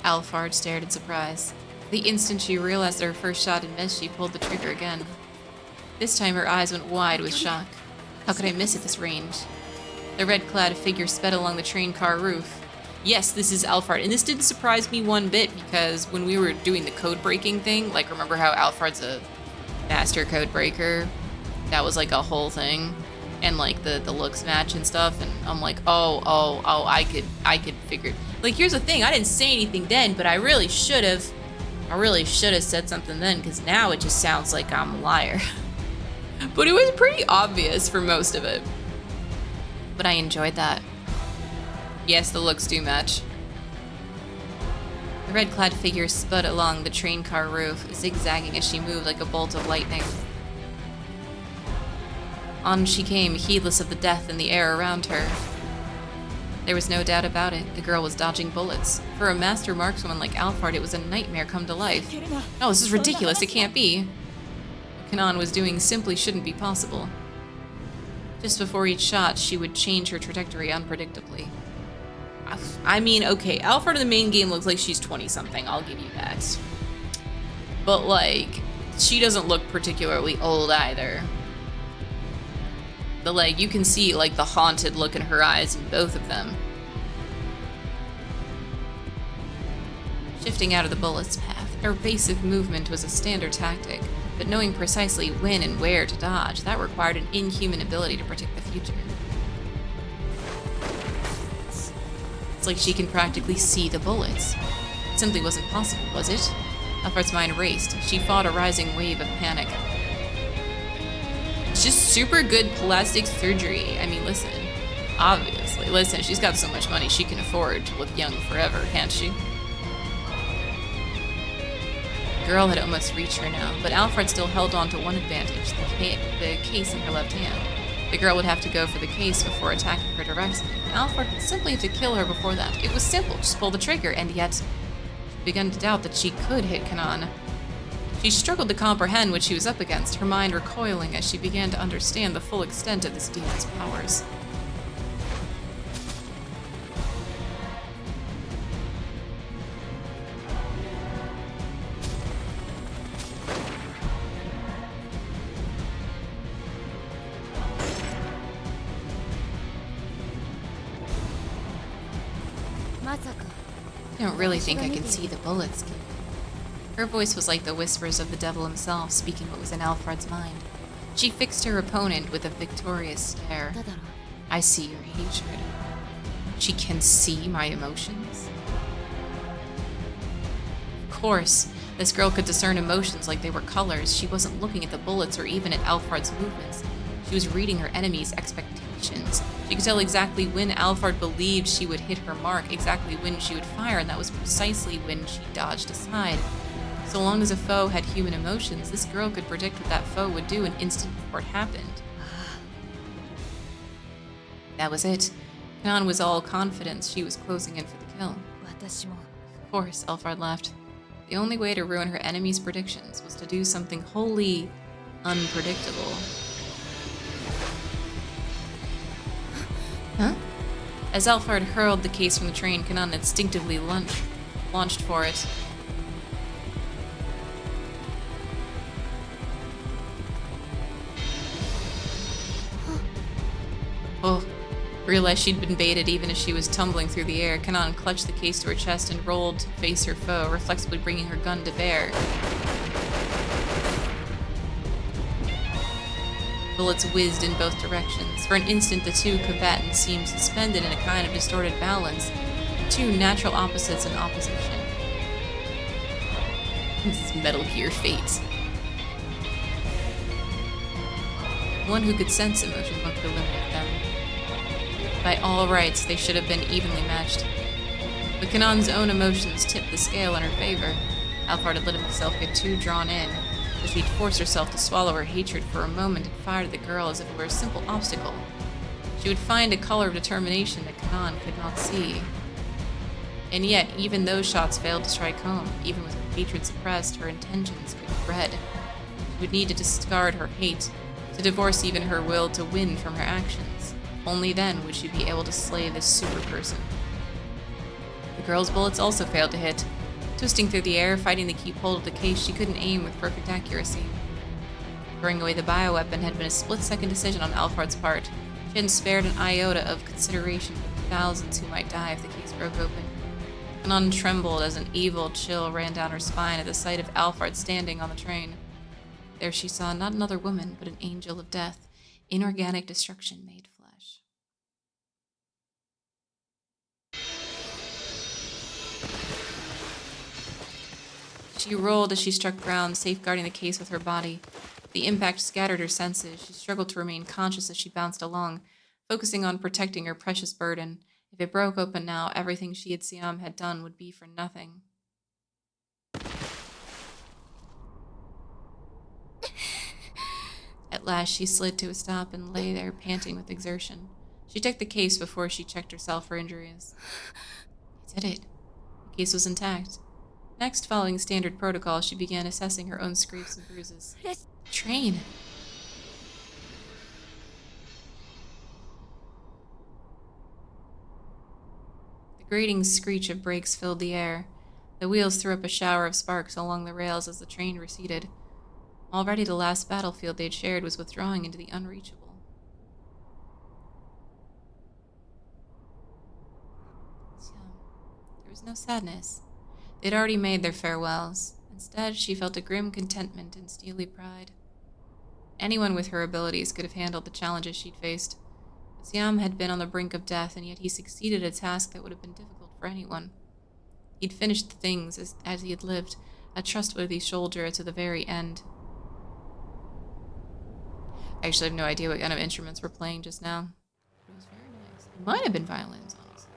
Alphard stared in surprise. The instant she realized that her first shot had missed, she pulled the trigger again. This time her eyes went wide with shock. How could I miss at this range? The red-clad figure sped along the train car roof. Yes, this is Alphard, and this didn't surprise me one bit because when we were doing the code breaking thing, like remember how Alphard's a master code breaker? That was like a whole thing. And like the looks match and stuff, and I'm like, oh, I could figure. Like, here's the thing, I didn't say anything then, but I really should have said something then, because now it just sounds like I'm a liar. But it was pretty obvious for most of it. But I enjoyed that. Yes, the looks do match. The red-clad figure sped along the train car roof, zigzagging as she moved like a bolt of lightning. On she came, heedless of the death in the air around her. There was no doubt about it, the girl was dodging bullets. For a master marksman like Alphard, it was a nightmare come to life. No, this is ridiculous, it can't be. What Kanan was doing simply shouldn't be possible. Just before each shot, she would change her trajectory unpredictably. I mean, okay, Alphard in the main game looks like she's 20-something, I'll give you that. But, like, she doesn't look particularly old either. But, like, you can see, like, the haunted look in her eyes in both of them. Shifting out of the bullet's path, evasive movement was a standard tactic, but knowing precisely when and where to dodge, that required an inhuman ability to predict the future. It's like she can practically see the bullets. It simply wasn't possible, was it? Alphard's mind raced. She fought a rising wave of panic. It's just super good plastic surgery. I mean, listen. Obviously. Listen, she's got so much money she can afford to look young forever, can't she? The girl had almost reached her now, but Alphard still held on to one advantage, the case in her left hand. The girl would have to go for the case before attacking her directly. Alphard would simply have to kill her before that. It was simple, just pull the trigger, and yet she began to doubt that she could hit Kanan. She struggled to comprehend what she was up against, her mind recoiling as she began to understand the full extent of this demon's powers. I don't really think I can see the bullets. Her voice was like the whispers of the devil himself, speaking what was in Alphard's mind. She fixed her opponent with a victorious stare. I see your hatred. She can see my emotions? Of course, this girl could discern emotions like they were colors. She wasn't looking at the bullets or even at Alphard's movements. She was reading her enemy's expectations. She could tell exactly when Alphard believed she would hit her mark, exactly when she would fire, and that was precisely when she dodged aside. So long as a foe had human emotions, this girl could predict what that foe would do an instant before it happened. That was it. Kanan was all confidence. She was closing in for the kill. Of course, Alphard laughed. The only way to ruin her enemy's predictions was to do something wholly unpredictable. Huh? As Alphard hurled the case from the train, Kanan instinctively launched for it. Oh, realized she'd been baited even as she was tumbling through the air. Kanan clutched the case to her chest and rolled to face her foe, reflexively bringing her gun to bear. Bullets whizzed in both directions. For an instant, the two combatants seemed suspended in a kind of distorted balance, two natural opposites in opposition. This is Metal Gear fate. One who could sense emotion but could eliminate them. By all rights, they should have been evenly matched. But Kanan's own emotions tipped the scale in her favor. Alphard had let himself get too drawn in, so she'd forced herself to swallow her hatred for a moment and fired at the girl as if it were a simple obstacle. She would find a color of determination that Kanan could not see. And yet, even those shots failed to strike home. Even with her hatred suppressed, her intentions could be read. She would need to discard her hate, to divorce even her will to win from her actions. Only then would she be able to slay this super person. The girl's bullets also failed to hit. Twisting through the air, fighting to keep hold of the case, she couldn't aim with perfect accuracy. Throwing away the bioweapon had been a split-second decision on Alphard's part. She hadn't spared an iota of consideration for the thousands who might die if the case broke open. Kanan trembled as an evil chill ran down her spine at the sight of Alphard standing on the train. There she saw not another woman, but an angel of death, inorganic destruction made flesh. She rolled as she struck ground, safeguarding the case with her body. The impact scattered her senses. She struggled to remain conscious as she bounced along, focusing on protecting her precious burden. If it broke open now, everything she and Siam had done would be for nothing. At last, she slid to a stop and lay there, panting with exertion. She checked the case before she checked herself for injuries. I did it. The case was intact. Next, following standard protocol, she began assessing her own scrapes and bruises. Train! The grating screech of brakes filled the air. The wheels threw up a shower of sparks along the rails as the train receded. Already the last battlefield they'd shared was withdrawing into the unreachable. There was no sadness. They'd already made their farewells. Instead, she felt a grim contentment and steely pride. Anyone with her abilities could have handled the challenges she'd faced. Siam had been on the brink of death, and yet he succeeded at a task that would have been difficult for anyone. He'd finished things as he had lived, a trustworthy soldier to the very end. I actually have no idea what kind of instruments were playing just now. It was very nice. It might have been violins, honestly.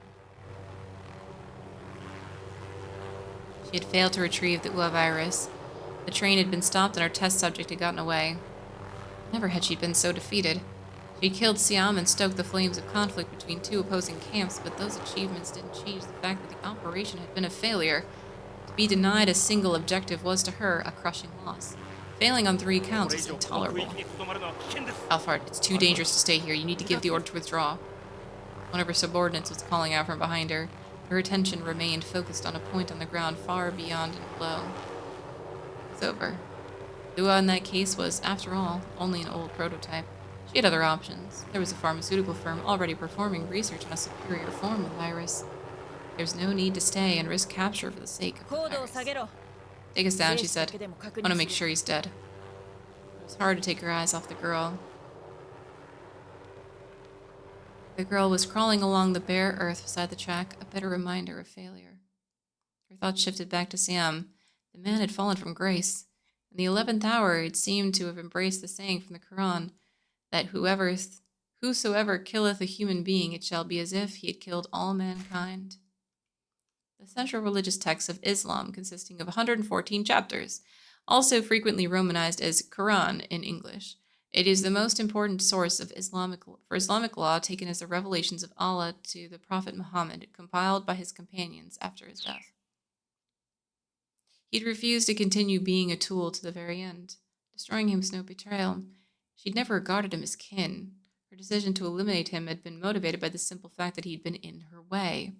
She had failed to retrieve the UA virus. The train had been stopped and her test subject had gotten away. Never had she been so defeated. She had killed Siam and stoked the flames of conflict between two opposing camps, but those achievements didn't change the fact that the operation had been a failure. To be denied a single objective was to her a crushing loss. Failing on 3 counts was intolerable. Alphard, it's too dangerous to stay here. You need to give the order to withdraw. One of her subordinates was calling out from behind her. Her attention remained focused on a point on the ground far beyond and below. It was over. Lua in that case was, after all, only an old prototype. She had other options. There was a pharmaceutical firm already performing research on a superior form of the virus. There was no need to stay and risk capture for the sake of the virus. Take us down, she said. I want to make sure he's dead. It was hard to take her eyes off the girl. The girl was crawling along the bare earth beside the track, a bitter reminder of failure. Her thoughts shifted back to Siam. The man had fallen from grace. In the 11th hour, it seemed to have embraced the saying from the Quran that whosoever killeth a human being, it shall be as if he had killed all mankind. The central religious text of Islam, consisting of 114 chapters, also frequently romanized as Quran in English. It is the most important source of Islamic law, taken as the revelations of Allah to the Prophet Muhammad, compiled by his companions after his death. He'd refused to continue being a tool to the very end. Destroying him was no betrayal. She'd never regarded him as kin. Her decision to eliminate him had been motivated by the simple fact that he'd been in her way.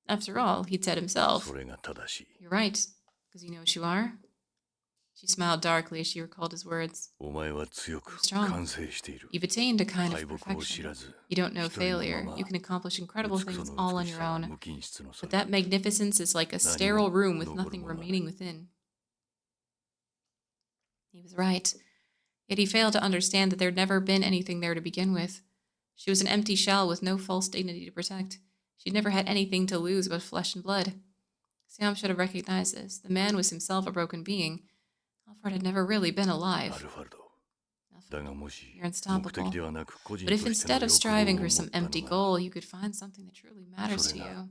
After all, he'd said himself, "You're right, because you know what you are." She smiled darkly as she recalled his words. You're strong. You've attained a kind of perfection. You don't know failure. You can accomplish incredible things all on your own. But that magnificence is like a sterile room with nothing remaining within. He was right. Yet he failed to understand that there'd never been anything there to begin with. She was an empty shell with no false dignity to protect. She'd never had anything to lose but flesh and blood. Sam should have recognized this. The man was himself a broken being. Alphard had never really been alive. You're unstoppable. But if instead of striving for some empty goal, you could find something that truly matters to you,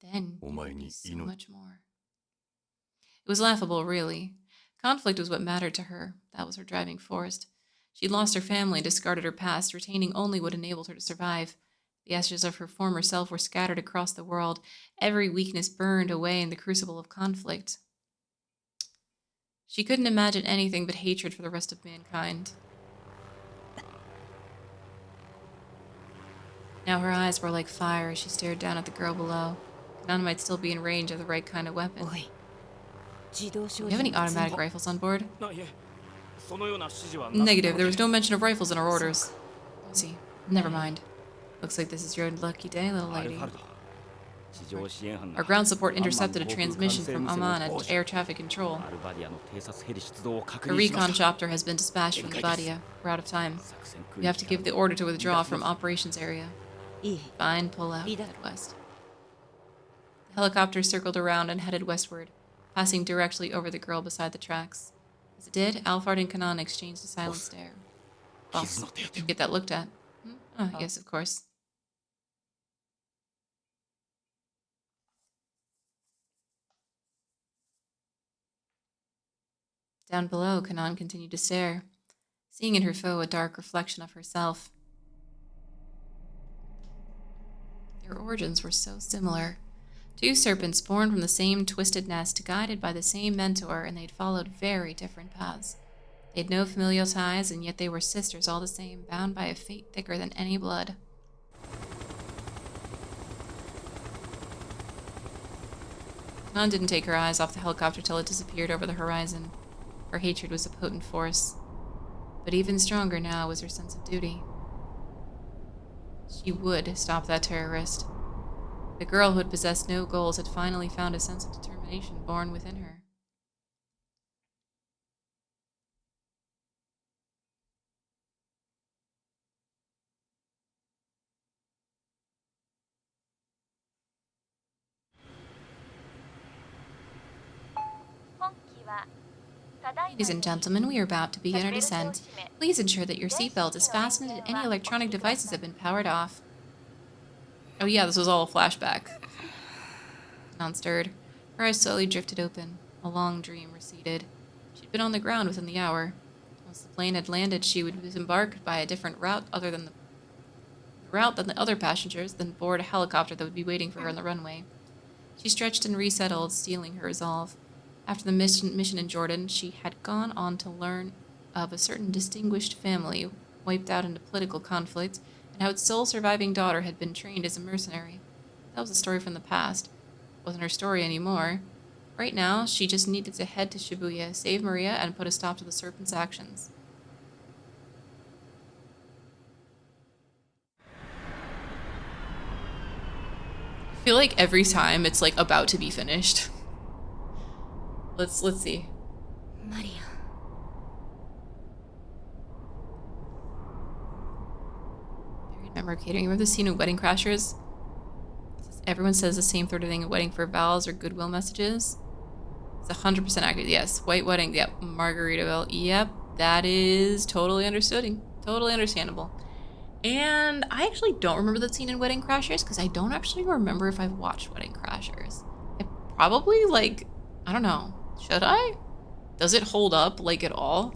then you could be so much more. It was laughable, really. Conflict was what mattered to her. That was her driving force. She'd lost her family and discarded her past, retaining only what enabled her to survive. The ashes of her former self were scattered across the world, every weakness burned away in the crucible of conflict. She couldn't imagine anything but hatred for the rest of mankind. Now her eyes were like fire as she stared down at the girl below. Kanan might still be in range of the right kind of weapon. Do you have any automatic rifles on board? Negative. There was no mention of rifles in our orders. I see. Never mind. Looks like this is your lucky day, little lady. Our ground support intercepted a transmission from Amman at air traffic control. A recon chopper has been dispatched from the Badia. We're out of time. We have to give the order to withdraw from operations area. Fine, pull out, head west. The helicopter circled around and headed westward, passing directly over the girl beside the tracks. As it did, Alphard and Kanan exchanged a silent stare. Boss, did you get that looked at? Oh, yes, of course. Down below, Kanan continued to stare, seeing in her foe a dark reflection of herself. Their origins were so similar. Two serpents born from the same twisted nest, guided by the same mentor, and they'd followed very different paths. They had no familial ties, and yet they were sisters all the same, bound by a fate thicker than any blood. Kanan didn't take her eyes off the helicopter till it disappeared over the horizon. Her hatred was a potent force, but even stronger now was her sense of duty. She would stop that terrorist. The girl who had possessed no goals had finally found a sense of determination born within her. Ladies and gentlemen, we are about to begin our descent. Please ensure that your seatbelt is fastened and any electronic devices have been powered off. Oh yeah, this was all a flashback. Kanan stirred. Her eyes slowly drifted open. A long dream receded. She'd been on the ground within the hour. Once the plane had landed, she would disembark by a different route than the other passengers, then board a helicopter that would be waiting for her on the runway. She stretched and resettled, steeling her resolve. After the mission in Jordan, she had gone on to learn of a certain distinguished family wiped out into political conflict, and how its sole surviving daughter had been trained as a mercenary. That was a story from the past. It wasn't her story anymore. Right now, she just needed to head to Shibuya, save Maria, and put a stop to the Serpent's actions. I feel like every time it's like about to be finished. Let's see. Maria. Buried memory catering. Remember the scene in Wedding Crashers? Everyone says the same sort of thing at wedding for vows or goodwill messages. It's 100% accurate. Yes, white wedding. Yep, Margaritaville. Yep, that is totally understood. Totally understandable. And I actually don't remember that scene in Wedding Crashers because I don't actually remember if I've watched Wedding Crashers. I probably, like, I don't know. Should I? Does it hold up, like, at all?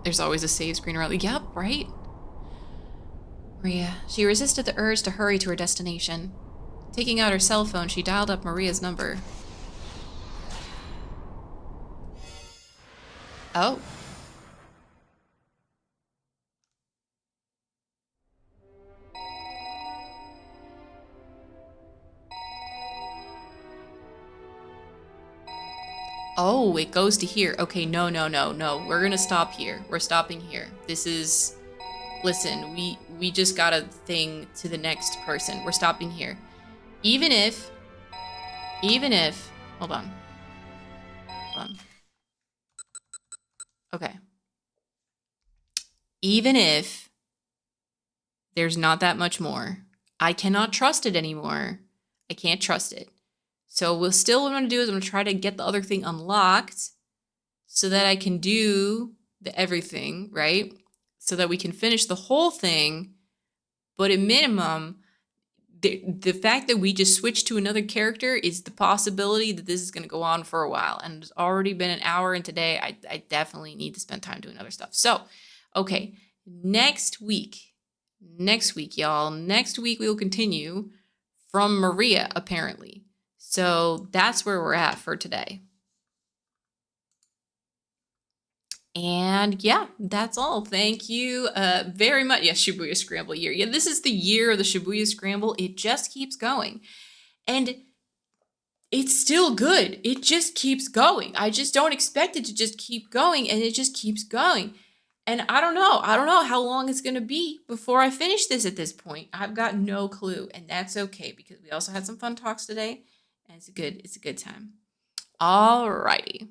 There's always a save screen around. Yep, right? Maria. She resisted the urge to hurry to her destination. Taking out her cell phone, she dialed up Maria's number. Oh. Oh, it goes to here. Okay, no. We're gonna stop here. We're stopping here. This is... Listen, we just got a thing to the next person. We're stopping here. Even if... Hold on. Okay. Even if there's not that much more, I cannot trust it anymore. I can't trust it. So what I'm going to do is I'm going to try to get the other thing unlocked so that I can do the everything, right? So that we can finish the whole thing. But at minimum, the fact that we just switched to another character is the possibility that this is going to go on for a while. And it's already been an hour, and today I definitely need to spend time doing other stuff. So, okay, next week, y'all. Next week we will continue from Maria, apparently. So that's where we're at for today. And yeah, that's all. Thank you very much. Yeah, Shibuya Scramble year. Yeah, this is the year of the Shibuya Scramble. It just keeps going. And it's still good. It just keeps going. I just don't expect it to just keep going, and it just keeps going. And I don't know. I don't know how long it's going to be before I finish this at this point. I've got no clue, and that's okay because we also had some fun talks today, and it's a good time. Alrighty.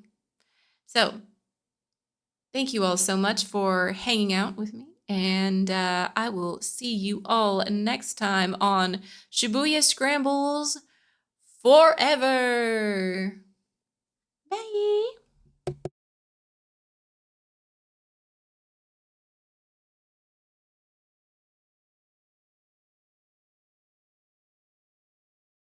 So, thank you all so much for hanging out with me. And I will see you all next time on Shibuya Scrambles Forever. Bye.